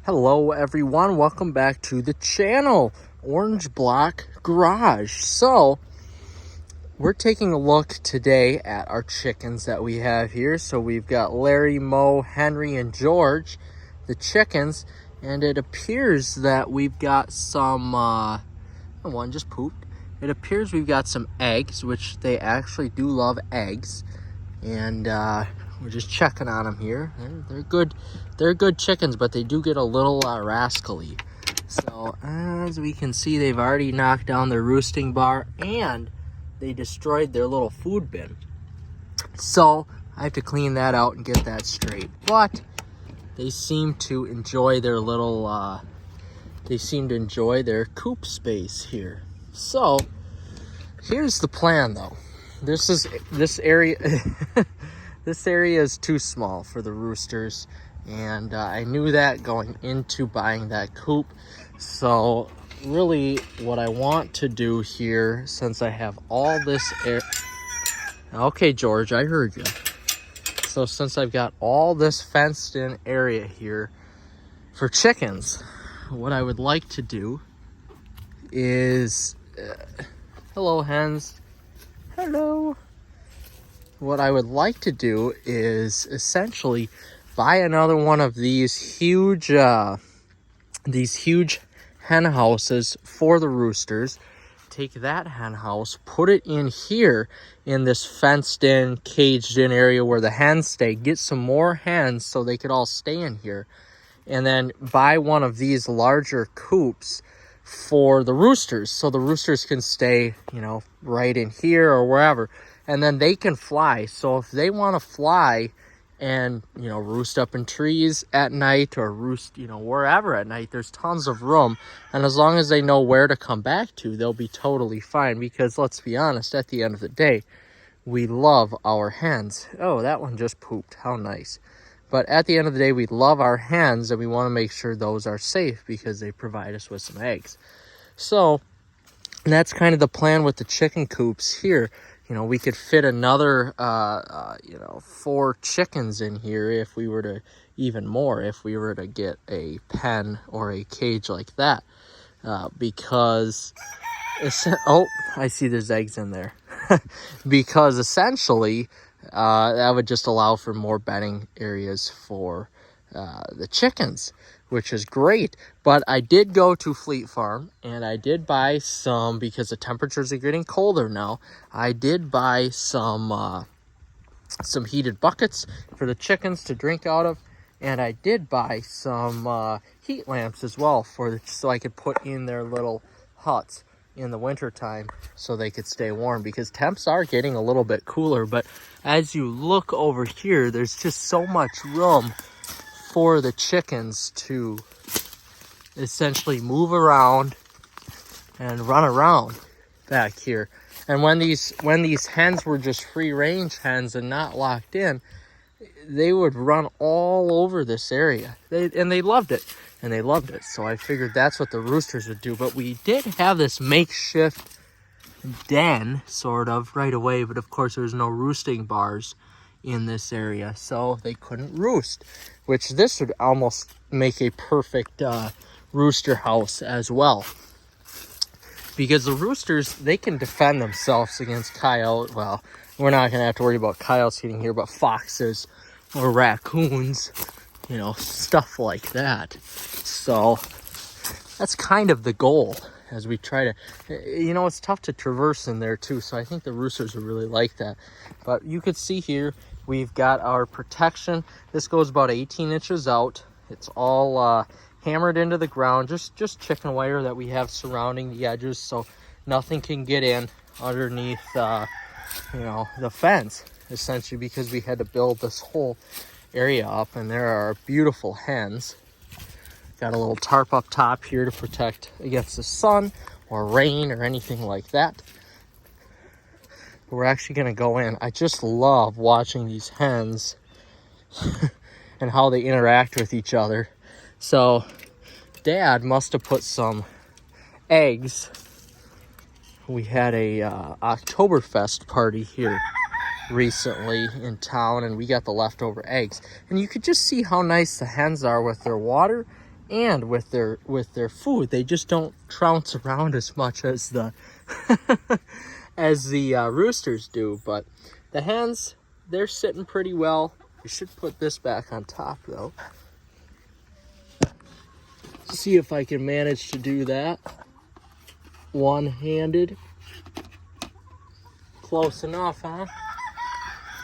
Hello everyone, welcome back to the channel, Orange Block Garage. So we're taking a look today at our chickens that we have here. So we've got Larry, Mo, Henry, and George, the chickens, and it appears that we've got some, one just pooped. It appears we've got some eggs, which they actually do love eggs, and we're just checking on them here. They're good. They're good chickens, but they do get a little rascally. So as we can see, they've already knocked down their roosting bar and they destroyed their little food bin. So I have to clean that out and get that straight. But they seem to enjoy their little, they seem to enjoy their coop space here. So here's the plan though. This area, this area is too small for the roosters. And I knew that going into buying that coop. So really what I want to do here, since I have all this air... Okay, George, I heard you. So since I've got all this fenced in area here for chickens, what I would like to do is... hello, hens. Hello. What I would like to do is essentially buy another one of these huge hen houses for the roosters. Take that hen house, put it in here in this fenced in, caged in area where the hens stay. Get some more hens so they could all stay in here. And then buy one of these larger coops for the roosters, so the roosters can stay, right in here or wherever. And then they can fly. So if they want to fly and, roost up in trees at night or roost, wherever at night, there's tons of room. And as long as they know where to come back to, they'll be totally fine. Because let's be honest, at the end of the day, we love our hens. Oh, that one just pooped. How nice. But at the end of the day, we love our hens and we want to make sure those are safe because they provide us with some eggs. So that's kind of the plan with the chicken coops here. We could fit another, 4 chickens in here if we were to, even more, if we were to get a pen or a cage like that. Because, oh, I see there's eggs in there. Because essentially, that would just allow for more bedding areas for the chickens, which is great. But I did go to Fleet Farm and I did buy some, because the temperatures are getting colder now. I did buy some heated buckets for the chickens to drink out of, and I did buy some heat lamps as well so I could put in their little huts in the winter time so they could stay warm, because temps are getting a little bit cooler. But as you look over here, there's just so much room for the chickens to essentially move around and run around back here. And when these hens were just free range hens and not locked in, they would run all over this area. They loved it. And they loved it. So I figured that's what the roosters would do. But we did have this makeshift den, sort of, right away. But of course, there's no roosting bars in this area, so they couldn't roost. Which this would almost make a perfect rooster house as well. Because the roosters, they can defend themselves against coyote. Well, we're not going to have to worry about coyotes getting here, but foxes or raccoons, stuff like that. So that's kind of the goal as we try to, it's tough to traverse in there too. So I think the roosters would really like that. But you could see here, we've got our protection. This goes about 18 inches out. It's all hammered into the ground, just chicken wire that we have surrounding the edges so nothing can get in underneath, the fence, essentially, because we had to build this whole area up. And there are beautiful hens. Got a little tarp up top here to protect against the sun or rain or anything like that. We're actually going to go in. I just love watching these hens and how they interact with each other. So Dad must have put some eggs. We had a Oktoberfest party here recently in town, and we got the leftover eggs. And you could just see how nice the hens are with their water And with their food, they just don't trounce around as much as the as the roosters do. But the hens, they're sitting pretty well. You should put this back on top though. See if I can manage to do that one-handed. Close enough, huh?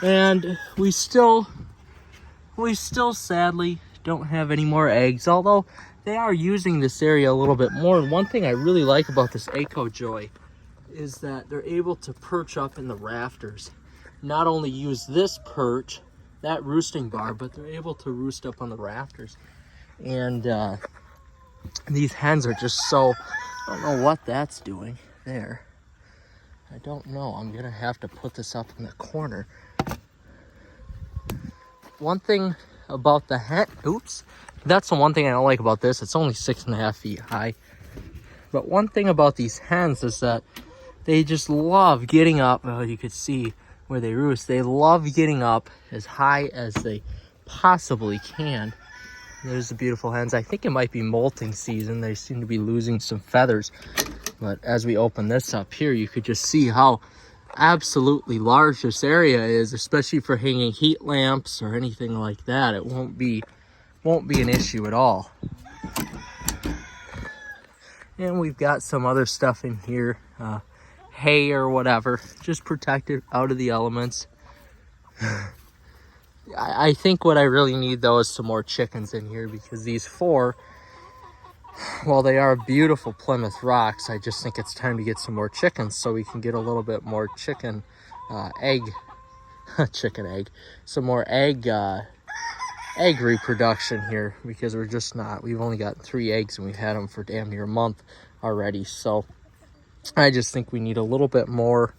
And we still sadly don't have any more eggs, although they are using this area a little bit more. And one thing I really like about this Echo Joy is that they're able to perch up in the rafters. Not only use this perch, that roosting bar, but they're able to roost up on the rafters. And these hens are just so, I don't know what that's doing there. I don't know. I'm gonna have to put this up in the corner. One thing about the hen, oops, that's the one thing I don't like about this. It's only 6.5 feet high. But one thing about these hens is that they just love getting up. Well, you could see where they roost. They love getting up as high as they possibly can. There's the beautiful hens. I think it might be molting season. They seem to be losing some feathers. But as we open this up here, you could just see how absolutely large this area is, especially for hanging heat lamps or anything like that. It won't be an issue at all. And we've got some other stuff in here, hay or whatever, just protected out of the elements. I think what I really need though is some more chickens in here, because these 4, while they are beautiful Plymouth Rocks, I just think it's time to get some more chickens so we can get a little bit more chicken egg, some more egg reproduction here, because we've only got 3 eggs and we've had them for damn near a month already. So I just think we need a little bit more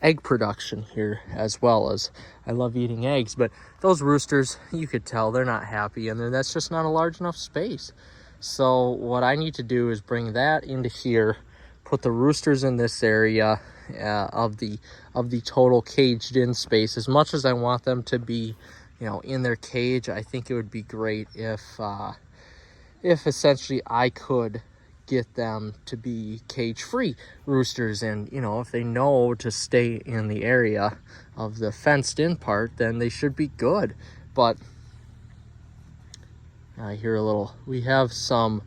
egg production here, as well as I love eating eggs. But those roosters, you could tell they're not happy, and that's just not a large enough space. So what I need to do is bring that into here, put the roosters in this area of the total caged in space. As much as I want them to be, in their cage, I think it would be great if essentially I could get them to be cage-free roosters. And if they know to stay in the area of the fenced-in part, then they should be good. But I hear we have some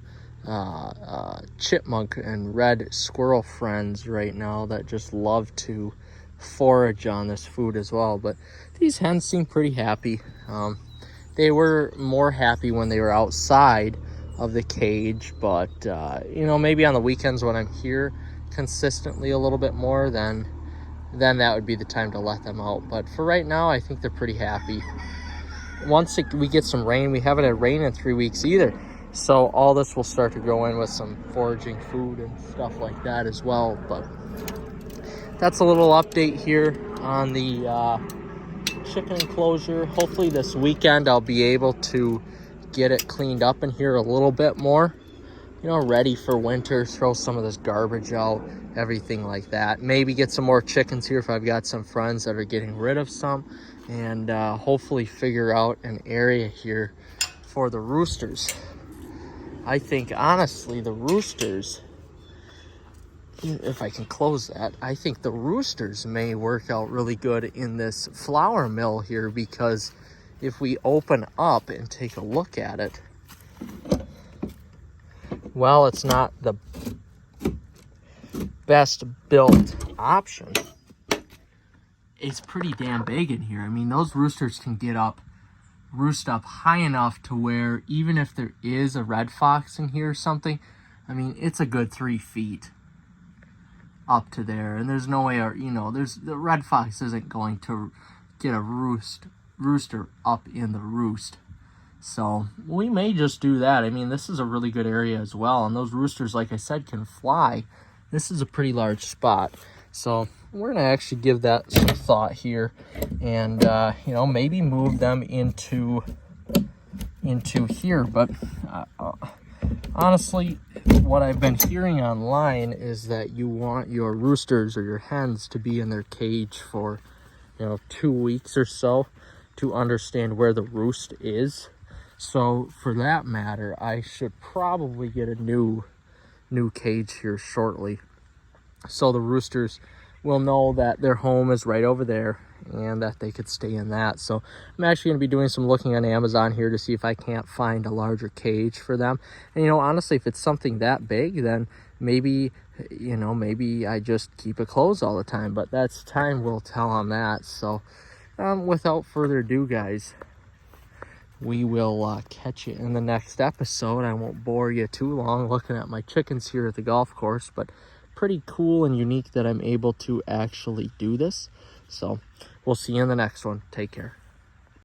chipmunk and red squirrel friends right now that just love to forage on this food as well. But these hens seem pretty happy. They were more happy when they were outside of the cage, but maybe on the weekends when I'm here consistently a little bit more, then that would be the time to let them out. But for right now, I think they're pretty happy. Once we get some rain, we haven't had rain in 3 weeks either, so all this will start to go in with some foraging food and stuff like that as well. But that's a little update here on the chicken enclosure. Hopefully this weekend I'll be able to get it cleaned up in here a little bit more, ready for winter, throw some of this garbage out, everything like that. Maybe get some more chickens here if I've got some friends that are getting rid of some, and hopefully figure out an area here for the roosters. I think honestly the roosters, if I can close that, I think the roosters may work out really good in this flour mill here, because if we open up and take a look at it, well, it's not the best built option. It's pretty damn big in here. I mean, those roosters can roost up high enough to where even if there is a red fox in here or something, I mean, it's a good 3 feet up to there. And there's no way, the red fox isn't going to get a rooster up in the roost. So we may just do that. I mean, this is a really good area as well, and those roosters, like I said, can fly. This is a pretty large spot, so we're gonna actually give that some thought here, and maybe move them into here. But honestly, what I've been hearing online is that you want your roosters or your hens to be in their cage for 2 weeks or so to understand where the roost is. So for that matter, I should probably get a new cage here shortly, so the roosters will know that their home is right over there and that they could stay in that. So I'm actually going to be doing some looking on Amazon here to see if I can't find a larger cage for them. And, you know, honestly, if it's something that big, then maybe, you know, maybe I just keep it closed all the time. But that's time will tell on that. So without further ado, guys, we will catch you in the next episode. I won't bore you too long looking at my chickens here at the golf course, but pretty cool and unique that I'm able to actually do this. So we'll see you in the next one. Take care.